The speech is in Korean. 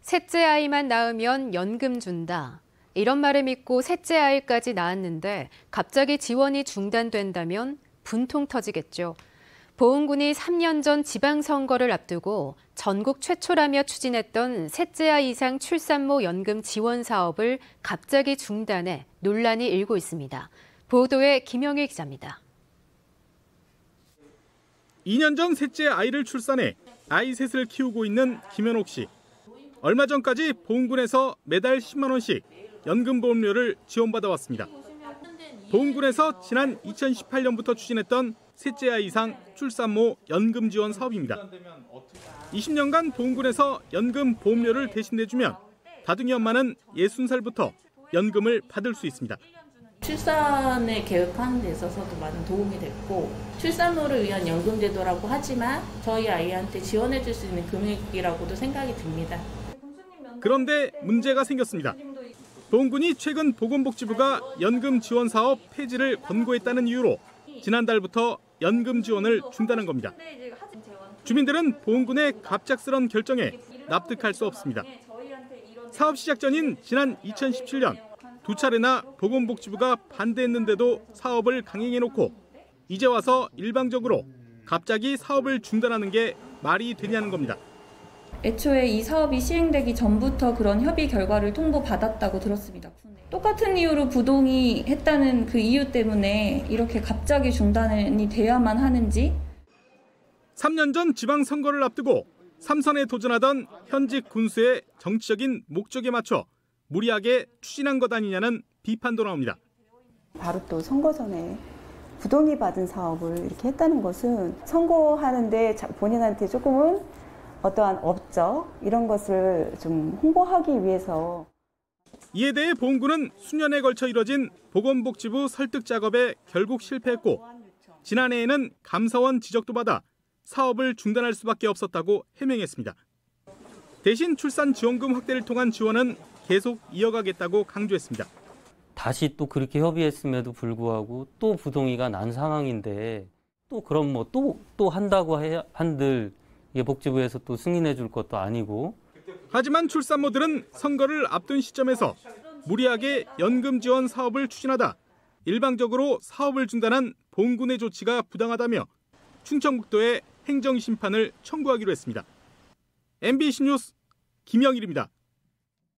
셋째 아이만 낳으면 연금 준다. 이런 말을 믿고 셋째 아이까지 낳았는데 갑자기 지원이 중단된다면 분통 터지겠죠. 보훈군이 3년 전 지방선거를 앞두고 전국 최초라며 추진했던 셋째 아이 이상 출산모 연금 지원 사업을 갑자기 중단해 논란이 일고 있습니다. 보도에 김영일 기자입니다. 2년 전 셋째 아이를 출산해 아이 셋을 키우고 있는 김현옥 씨. 얼마 전까지 보훈군에서 매달 10만 원씩 연금보험료를 지원받아왔습니다. 보훈군에서 지난 2018년부터 추진했던 셋째 아이 이상 출산모 연금 지원 사업입니다. 20년간 보훈군에서 연금 보험료를 대신 내주면 다둥이 엄마는 60살부터 연금을 받을 수 있습니다. 출산을 계획하는 데 있어서도 많은 도움이 됐고 출산호를 위한 연금제도라고 하지만 저희 아이한테 지원해 줄 수 있는 금액이라고도 생각이 듭니다. 그런데 문제가 생겼습니다. 보훈군이 최근 보건복지부가 연금 지원 사업 폐지를 권고했다는 이유로 지난달부터 연금 지원을 중단한 겁니다. 주민들은 보훈군의 갑작스런 결정에 납득할 수 없습니다. 사업 시작 전인 지난 2017년 두 차례나 보건복지부가 반대했는데도 사업을 강행해놓고 이제 와서 일방적으로 갑자기 사업을 중단하는 게 말이 되냐는 겁니다. 애초에 이 사업이 시행되기 전부터 그런 협의 결과를 통보받았다고 들었습니다. 똑같은 이유로 부동이 했다는 그 이유 때문에 이렇게 갑자기 중단이 돼야만 하는지. 3년 전 지방선거를 앞두고 3선에 도전하던 현직 군수의 정치적인 목적에 맞춰 무리하게 추진한 것 아니냐는 비판도 나옵니다. 바로 또 선거 전에 부동이 받은 사업을 이렇게 했다는 것은 선거하는데 본인한테 조금은 어떠한 업적 이런 것을 좀 홍보하기 위해서. 이에 대해 보훈군은 수년에 걸쳐 이뤄진 보건복지부 설득 작업에 결국 실패했고 지난해에는 감사원 지적도 받아 사업을 중단할 수밖에 없었다고 해명했습니다. 대신 출산 지원금 확대를 통한 지원은 계속 이어가겠다고 강조했습니다. 다시 또 그렇게 협의했음에도 불구하고 또 부동의가 난 상황인데 또 그럼 뭐 또 한다고 한들 이게 복지부에서 또 승인해 줄 것도 아니고. 하지만 출산모들은 선거를 앞둔 시점에서 무리하게 연금 지원 사업을 추진하다 일방적으로 사업을 중단한 보훈군의 조치가 부당하다며 충청북도에 행정심판을 청구하기로 했습니다. MBC 뉴스 김영일입니다.